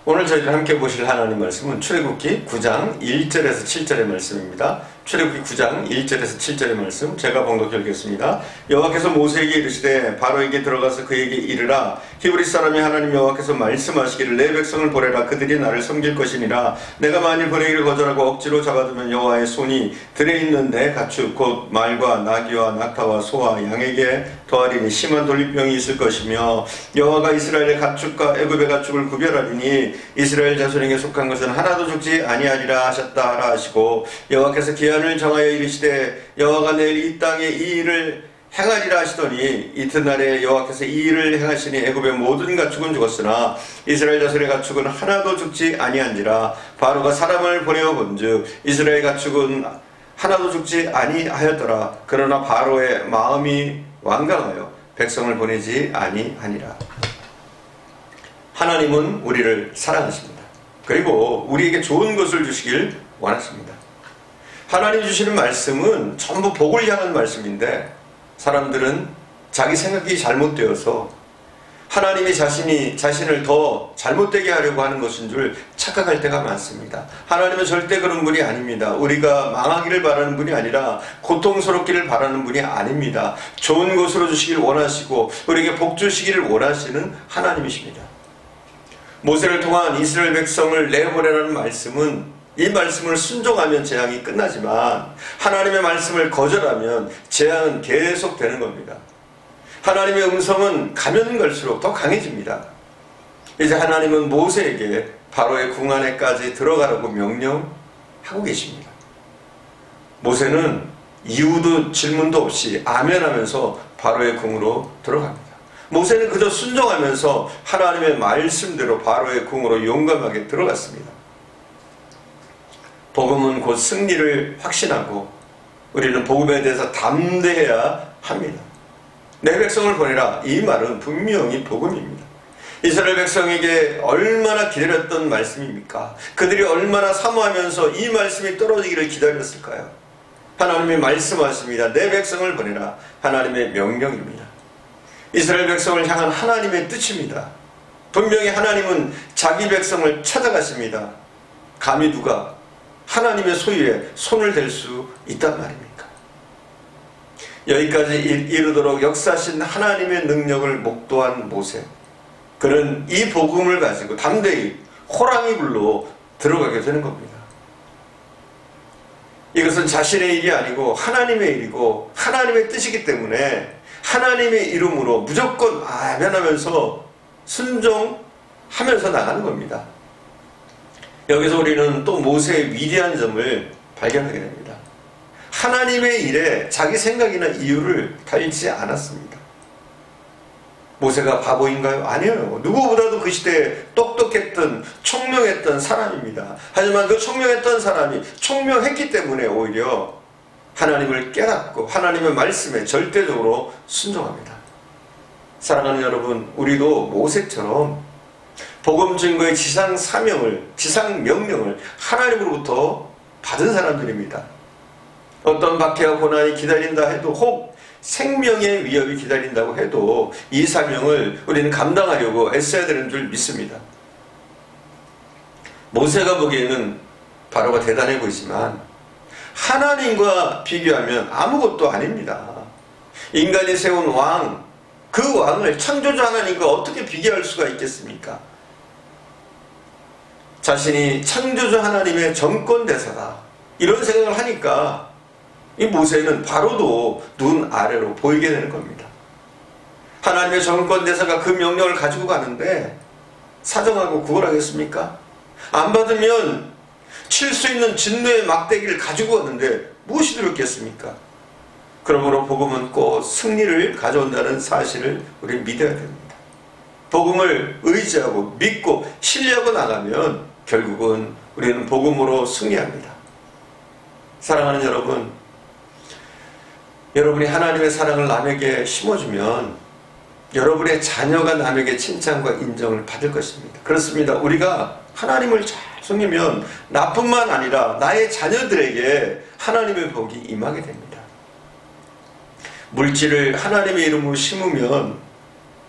오늘 저희가 함께 보실 하나님 말씀은 출애굽기 9장 1절에서 7절의 말씀입니다. 출애굽기 9장 1절에서 7절의 말씀 제가 봉독해 읽겠습니다. 여호와께서 모세에게 이르시되 바로에게 들어가서 그에게 이르라. 히브리 사람이 하나님 여호와께서 말씀하시기를 내 백성을 보내라. 그들이 나를 섬길 것이니라. 내가 만일 보내기를 거절하고 억지로 잡아두면 여호와의 손이 들에 있는 내 가축 곧 말과 나귀와 낙타와 소와 양에게 더하리니 심한 돌림병이 있을 것이며 여호와가 이스라엘의 가축과 애굽의 가축을 구별하리니 이스라엘 자손에게 속한 것은 하나도 죽지 아니하리라 하셨다 하라 하시고 여호와께서 기한을 정하여 이르시되 여호와가 내일 이 땅에 이 일을 행하리라 하시더니 이튿날에 여호와께서 이 일을 행하시니 애굽의 모든 가축은 죽었으나 이스라엘 자손의 가축은 하나도 죽지 아니한지라. 바로가 사람을 보내어 본즉 이스라엘 가축은 하나도 죽지 아니하였더라. 그러나 바로의 마음이 완강하여 백성을 보내지 아니하니라. 하나님은 우리를 사랑하십니다. 그리고 우리에게 좋은 것을 주시길 원하십니다. 하나님 주시는 말씀은 전부 복을 향한 말씀인데 사람들은 자기 생각이 잘못되어서 하나님이 자신을 더 잘못되게 하려고 하는 것인 줄 착각할 때가 많습니다. 하나님은 절대 그런 분이 아닙니다. 우리가 망하기를 바라는 분이 아니라 고통스럽기를 바라는 분이 아닙니다. 좋은 것으로 주시길 원하시고 우리에게 복 주시기를 원하시는 하나님이십니다. 모세를 통한 이스라엘 백성을 내보내라는 말씀은 이 말씀을 순종하면 재앙이 끝나지만 하나님의 말씀을 거절하면 재앙은 계속되는 겁니다. 하나님의 음성은 가면 갈수록 더 강해집니다. 이제 하나님은 모세에게 바로의 궁 안에까지 들어가라고 명령하고 계십니다. 모세는 이유도 질문도 없이 아멘하면서 바로의 궁으로 들어갑니다. 모세는 그저 순종하면서 하나님의 말씀대로 바로의 궁으로 용감하게 들어갔습니다. 복음은 곧 승리를 확신하고 우리는 복음에 대해서 담대해야 합니다. 내 백성을 보내라. 이 말은 분명히 복음입니다. 이스라엘 백성에게 얼마나 기다렸던 말씀입니까? 그들이 얼마나 사모하면서 이 말씀이 떨어지기를 기다렸을까요? 하나님이 말씀하십니다. 내 백성을 보내라. 하나님의 명령입니다. 이스라엘 백성을 향한 하나님의 뜻입니다. 분명히 하나님은 자기 백성을 찾아가십니다. 감히 누가 하나님의 소유에 손을 댈 수 있단 말입니까? 여기까지 이르도록 역사하신 하나님의 능력을 목도한 모세, 그는 이 복음을 가지고 담대히 호랑이 굴로 들어가게 되는 겁니다. 이것은 자신의 일이 아니고 하나님의 일이고 하나님의 뜻이기 때문에 하나님의 이름으로 무조건 아멘하면서 순종하면서 나가는 겁니다. 여기서 우리는 또 모세의 위대한 점을 발견하게 됩니다. 하나님의 일에 자기 생각이나 이유를 달지 않았습니다. 모세가 바보인가요? 아니에요. 누구보다도 그 시대에 똑똑했던 총명했던 사람입니다. 하지만 그 총명했던 사람이 총명했기 때문에 오히려 하나님을 깨닫고 하나님의 말씀에 절대적으로 순종합니다. 사랑하는 여러분, 우리도 모세처럼 복음 증거의 지상 사명을, 지상 명령을 하나님으로부터 받은 사람들입니다. 어떤 박해와 고난이 기다린다 해도, 혹 생명의 위협이 기다린다고 해도 이 사명을 우리는 감당하려고 애써야 되는 줄 믿습니다. 모세가 보기에는 바로가 대단해 보이지만 하나님과 비교하면 아무것도 아닙니다. 인간이 세운 왕, 그 왕을 창조주 하나님과 어떻게 비교할 수가 있겠습니까? 자신이 창조주 하나님의 정권대사다, 이런 생각을 하니까 이 모세는 바로도 눈 아래로 보이게 되는 겁니다. 하나님의 정권대사가 그 명령을 가지고 가는데 사정하고 구걸하겠습니까? 안 받으면 칠 수 있는 진노의 막대기를 가지고 왔는데 무엇이 두렵겠습니까? 그러므로 복음은 꼭 승리를 가져온다는 사실을 우리는 믿어야 됩니다. 복음을 의지하고 믿고 신뢰하고 나가면 결국은 우리는 복음으로 승리합니다. 사랑하는 여러분, 여러분이 하나님의 사랑을 남에게 심어주면 여러분의 자녀가 남에게 칭찬과 인정을 받을 것입니다. 그렇습니다. 우리가 하나님을 잘 섬기면 나뿐만 아니라 나의 자녀들에게 하나님의 복이 임하게 됩니다. 물질을 하나님의 이름으로 심으면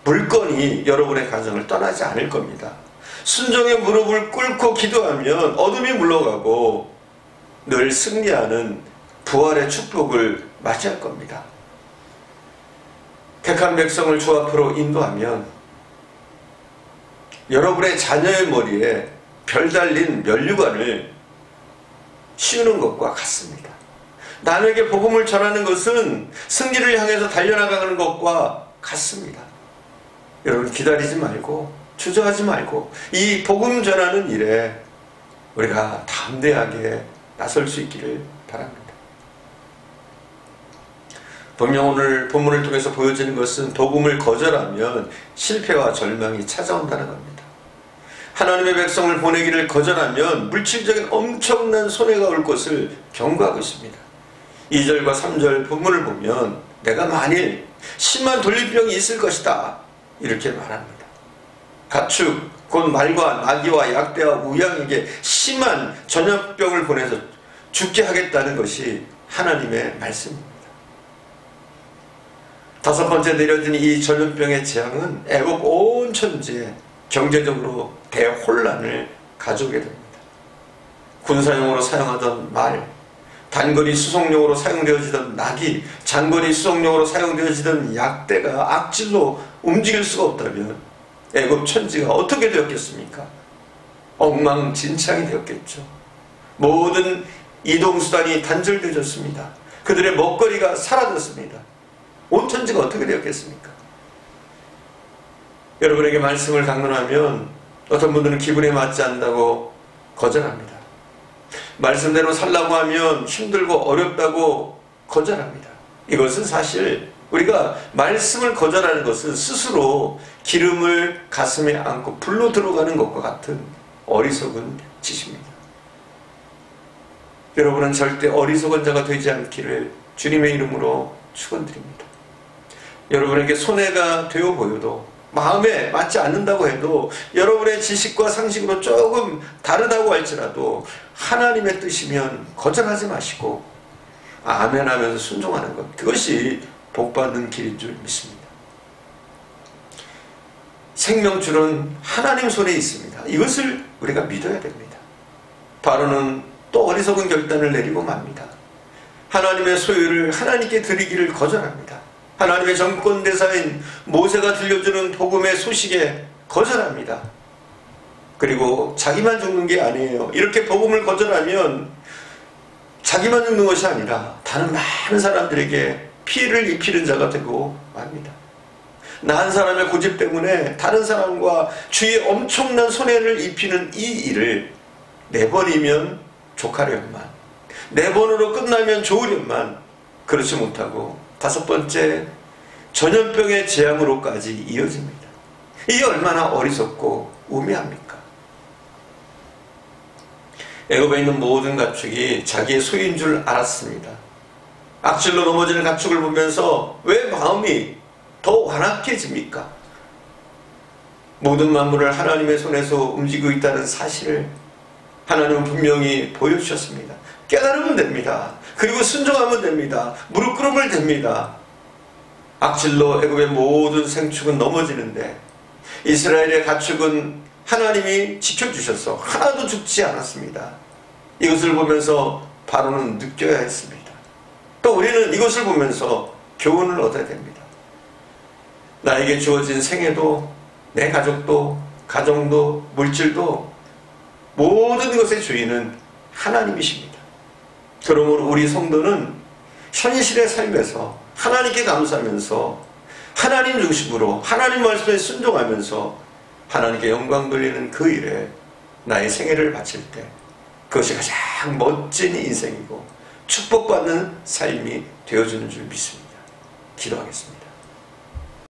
물건이 여러분의 가정을 떠나지 않을 겁니다. 순종의 무릎을 꿇고 기도하면 어둠이 물러가고 늘 승리하는 부활의 축복을 맞이할 겁니다. 택한 백성을 주 앞으로 인도하면 여러분의 자녀의 머리에 별 달린 면류관을 씌우는 것과 같습니다. 남에게 복음을 전하는 것은 승리를 향해서 달려나가는 것과 같습니다. 여러분, 기다리지 말고 주저하지 말고 이 복음 전하는 일에 우리가 담대하게 나설 수 있기를 바랍니다. 분명 오늘 본문을 통해서 보여지는 것은 복음을 거절하면 실패와 절망이 찾아온다는 겁니다. 하나님의 백성을 보내기를 거절하면 물질적인 엄청난 손해가 올 것을 경고하고 있습니다. 2절과 3절 본문을 보면 내가 만일 심한 돌림병이 있을 것이다 이렇게 말합니다. 가축 곧 말과 나귀와 약대와 우양에게 심한 전염병을 보내서 죽게 하겠다는 것이 하나님의 말씀입니다. 다섯 번째 내려진 이 전염병의 재앙은 애굽 온 천지에 경제적으로 대혼란을 가져오게 됩니다. 군사용으로 사용하던 말, 단거리 수송용으로 사용되어지던 나귀, 장거리 수송용으로 사용되어지던 약대가 악질로 움직일 수가 없다면 애굽 천지가 어떻게 되었겠습니까? 엉망진창이 되었겠죠. 모든 이동수단이 단절되어졌습니다. 그들의 먹거리가 사라졌습니다. 온 천지가 어떻게 되었겠습니까? 여러분에게 말씀을 강론하면 어떤 분들은 기분에 맞지 않는다고 거절합니다. 말씀대로 살라고 하면 힘들고 어렵다고 거절합니다. 이것은 사실 우리가 말씀을 거절하는 것은 스스로 기름을 가슴에 안고 불로 들어가는 것과 같은 어리석은 짓입니다. 여러분은 절대 어리석은 자가 되지 않기를 주님의 이름으로 축원드립니다. 여러분에게 손해가 되어 보여도 마음에 맞지 않는다고 해도 여러분의 지식과 상식으로 조금 다르다고 할지라도 하나님의 뜻이면 거절하지 마시고 아멘 하면서 순종하는 것, 그것이 복받는 길인 줄 믿습니다. 생명줄은 하나님 손에 있습니다. 이것을 우리가 믿어야 됩니다. 바로는 또 어리석은 결단을 내리고 맙니다. 하나님의 소유를 하나님께 드리기를 거절합니다. 하나님의 정권대사인 모세가 들려주는 복음의 소식에 거절합니다. 그리고 자기만 죽는 게 아니에요. 이렇게 복음을 거절하면 자기만 죽는 것이 아니라 다른 많은 사람들에게 피해를 입히는 자가 되고 맙니다. 나 한 사람의 고집 때문에 다른 사람과 주위에 엄청난 손해를 입히는 이 일을 내버리면 족하련만, 네 번으로 끝나면 좋으련만 그렇지 못하고 다섯 번째 전염병의 재앙으로까지 이어집니다. 이게 얼마나 어리석고 우매합니까? 애굽에 있는 모든 가축이 자기의 소유인 줄 알았습니다. 악질로 넘어지는 가축을 보면서 왜 마음이 더 완악해집니까? 모든 만물을 하나님의 손에서 움직이고 있다는 사실을 하나님은 분명히 보여주셨습니다. 깨달으면 됩니다. 그리고 순종하면 됩니다. 무릎 꿇으면 됩니다. 악질로 애굽의 모든 생축은 넘어지는데 이스라엘의 가축은 하나님이 지켜주셔서 하나도 죽지 않았습니다. 이것을 보면서 바로는 느껴야 했습니다. 또 우리는 이것을 보면서 교훈을 얻어야 됩니다. 나에게 주어진 생애도, 내 가족도, 가정도, 물질도 모든 것의 주인은 하나님이십니다. 그러므로 우리 성도는 현실의 삶에서 하나님께 감사하면서 하나님 중심으로 하나님 말씀에 순종하면서 하나님께 영광 돌리는 그 일에 나의 생애를 바칠 때 그것이 가장 멋진 인생이고 축복받는 삶이 되어주는 줄 믿습니다. 기도하겠습니다.